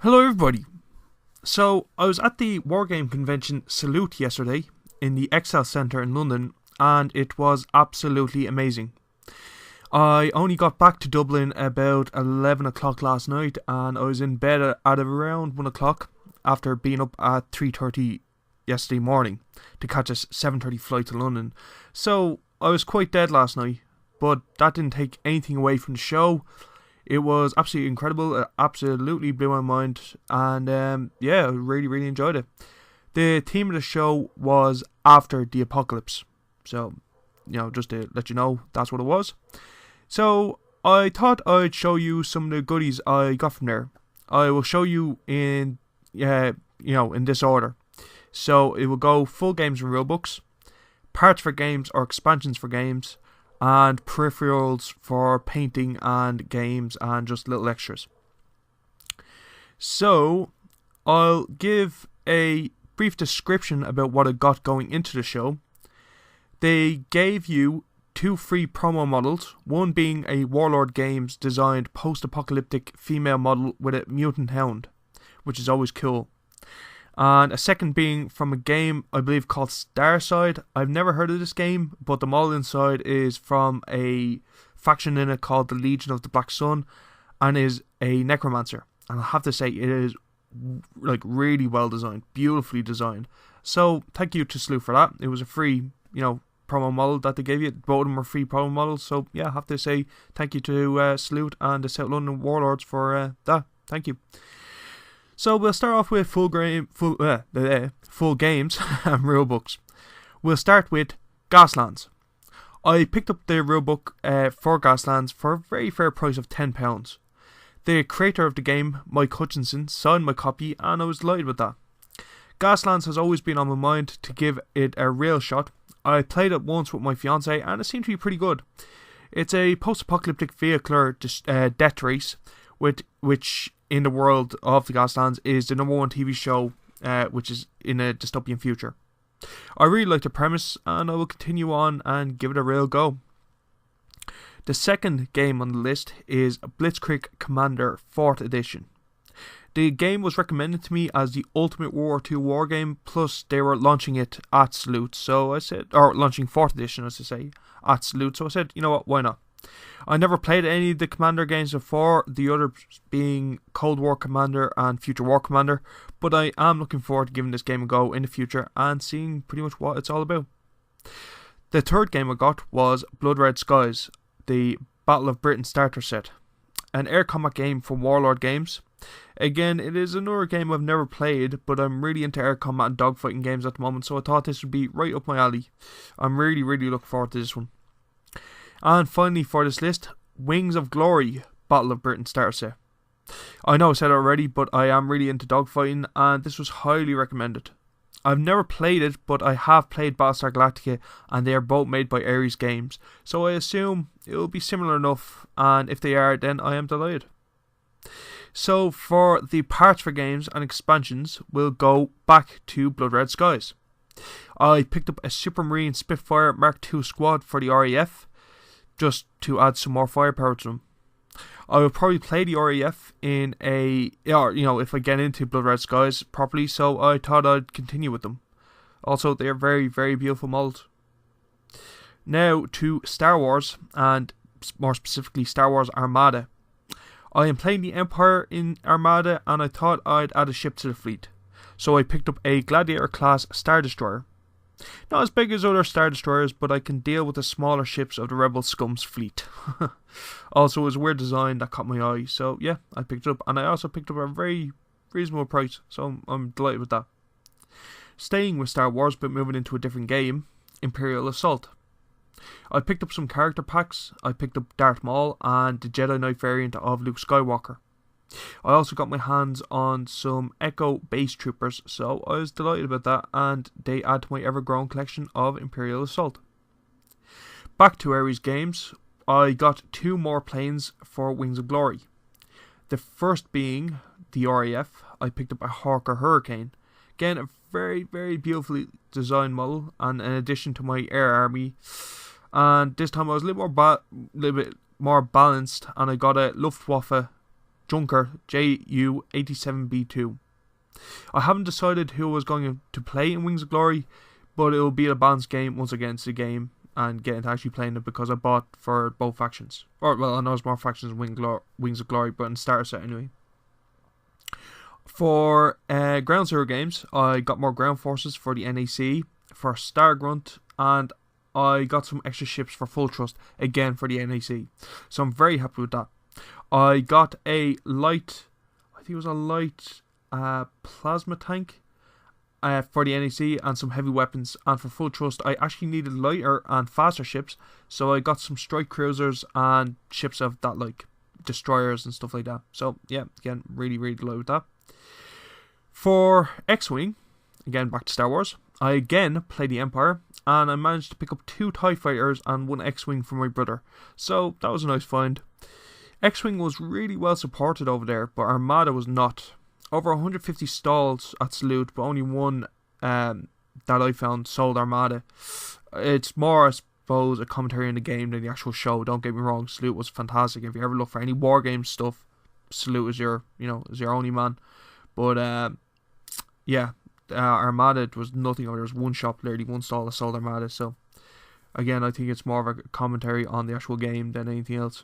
Hello everybody. So I was at the Wargame convention Salute yesterday in the Excel Centre in London, and it was absolutely amazing. I only got back to Dublin about 11 o'clock last night, and I was in bed at around 1 o'clock after being up at 3:30 yesterday morning to catch a 7:30 flight to London. So I was quite dead last night, but that didn't take anything away from the show. It was absolutely incredible. It absolutely blew my mind, and I really enjoyed it. The theme of the show was After the Apocalypse, so just to let you know, that's what it was. So I thought I'd show you some of the goodies I got from there. I will show you in in this order. So it will go full games and rulebooks, parts for games or expansions for games, and peripherals for painting and games and just little extras. So I'll give a brief description about what I got going into the show. They gave you 2 free promo models, one being a Warlord Games designed post-apocalyptic female model with a mutant hound, which is always cool. And a second being from a game I believe called Starside. I've never heard of this game, but the model inside is from a faction in it called the Legion of the Black Sun, and is a necromancer. And I have to say, it is really well designed, beautifully designed. So thank you to Slew for that. It was a free promo model that they gave you. Both of them are free promo models. So yeah, I have to say thank you to Salute and the South London Warlords for that. Thank you. So we'll start off with full games and rulebooks. We'll start with Gaslands. I picked up the rulebook for Gaslands for a very fair price of £10. The creator of the game, Mike Hutchinson, signed my copy, and I was delighted with that. Gaslands has always been on my mind to give it a real shot. I played it once with my fiance, and it seemed to be pretty good. It's a post-apocalyptic vehicular death race, which in the world of the Gaslands is the #1 TV show, which is in a dystopian future. I really like the premise, and I will continue on and give it a real go. The second game on the list is Blitzkrieg Commander 4th Edition. The game was recommended to me as the ultimate World War II war game, plus they were launching it at Salute, so I said, or launching 4th Edition as I say, at Salute, so I said, you know what, why not? I never played any of the Commander games before, the others being Cold War Commander and Future War Commander, but I am looking forward to giving this game a go in the future and seeing pretty much what it's all about. The third game I got was Blood Red Skies, the Battle of Britain starter set, an air combat game from Warlord Games. Again, it is another game I've never played, but I'm really into air combat and dogfighting games at the moment, so I thought this would be right up my alley. I'm really looking forward to this one. And finally for this list, Wings of Glory, Battle of Britain starter set. I know I said it already, but I am really into dogfighting, and this was highly recommended. I've never played it, but I have played Battlestar Galactica, and they are both made by Ares Games, so I assume it will be similar enough, and if they are, then I am delighted. So for the parts for games and expansions, we'll go back to Blood Red Skies. I picked up a Supermarine Spitfire Mark II squad for the RAF, just to add some more firepower to them. I will probably play the RAF in if I get into Blood Red Skies properly, so I thought I'd continue with them. Also, they are very beautiful models. Now to Star Wars, and more specifically Star Wars Armada. I am playing the Empire in Armada, and I thought I'd add a ship to the fleet. So I picked up a Gladiator class Star Destroyer. Not as big as other Star Destroyers, but I can deal with the smaller ships of the Rebel Scum's fleet. Also, it was a weird design that caught my eye, so yeah, I picked it up. And I also picked up a very reasonable price, so I'm delighted with that. Staying with Star Wars, but moving into a different game, Imperial Assault. I picked up some character packs. I picked up Darth Maul and the Jedi Knight variant of Luke Skywalker. I also got my hands on some Echo base troopers, so I was delighted about that, and they add to my ever-growing collection of Imperial Assault. Back to Ares Games, I got 2 more planes for Wings of Glory. The first being the RAF. I picked up a Hawker Hurricane. Again, a very beautifully designed model, and an addition to my air army. And this time I was a little bit more balanced, and I got a Luftwaffe Junker JU87B2. I haven't decided who I was going to play in Wings of Glory, but it will be a balanced game once I get into the game and get into actually playing it, because I bought for both factions. Or, well, I know there's more factions in Wings of Glory, but in starter set anyway. For Ground Zero games, I got more ground forces for the NAC, for Star Grunt, and I got some extra ships for Full Trust, again for the NAC. So I'm very happy with that. I got a light, I think it was a light plasma tank for the NAC, and some heavy weapons. And for Full Trust, I actually needed lighter and faster ships, so I got some strike cruisers and ships of that, like destroyers and stuff like that. So yeah, again, really delighted with that. For X-Wing, again back to Star Wars, I again played the Empire, and I managed to pick up 2 TIE Fighters and 1 X-Wing for my brother. So that was a nice find. X-Wing was really well supported over there, but Armada was not. Over 150 stalls at Salute, but only one that I found sold Armada. It's more, I suppose, a commentary in the game than the actual show. Don't get me wrong, Salute was fantastic. If you ever look for any war game stuff, Salute is your only man. But yeah, Armada was nothing. There was one shop, literally one stall that sold Armada. So again, I think it's more of a commentary on the actual game than anything else.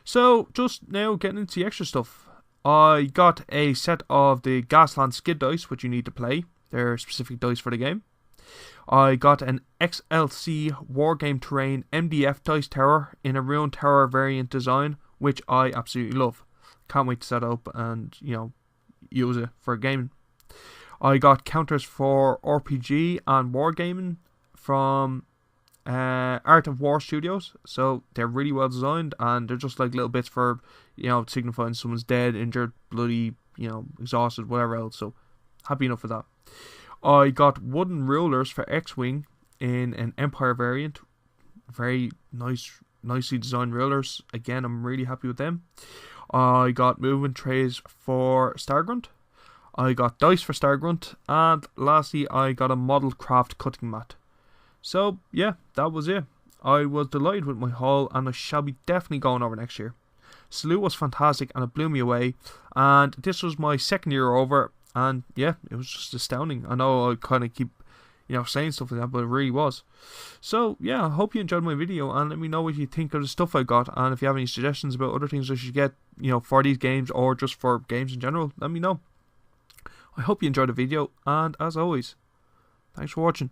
So just now getting into the extra stuff. I got a set of the Gasland skid dice, which you need to play. They're specific dice for the game. I got an XLC Wargame Terrain MDF dice tower in a Rune Tower variant design, which I absolutely love. Can't wait to set up and, use it for gaming. I got counters for RPG and Wargaming from Art of War Studios. So they're really well designed, and they're just like little bits for, signifying someone's dead, injured, bloody, exhausted, whatever else. So happy enough with that. I got wooden rulers for X-Wing in an Empire variant. Very nicely designed rulers. Again, I'm really happy with them. I got movement trays for Stargrunt. I got dice for Stargrunt. And lastly, I got a model craft cutting mat. So, yeah, that was it. I was delighted with my haul, and I shall be definitely going over next year. Salute was fantastic, and it blew me away. And this was my second year over, and yeah, it was just astounding. I know I kind of keep, saying stuff like that, but it really was. So, yeah, I hope you enjoyed my video, and let me know what you think of the stuff I got. And if you have any suggestions about other things I should get, for these games, or just for games in general, let me know. I hope you enjoyed the video, and as always, thanks for watching.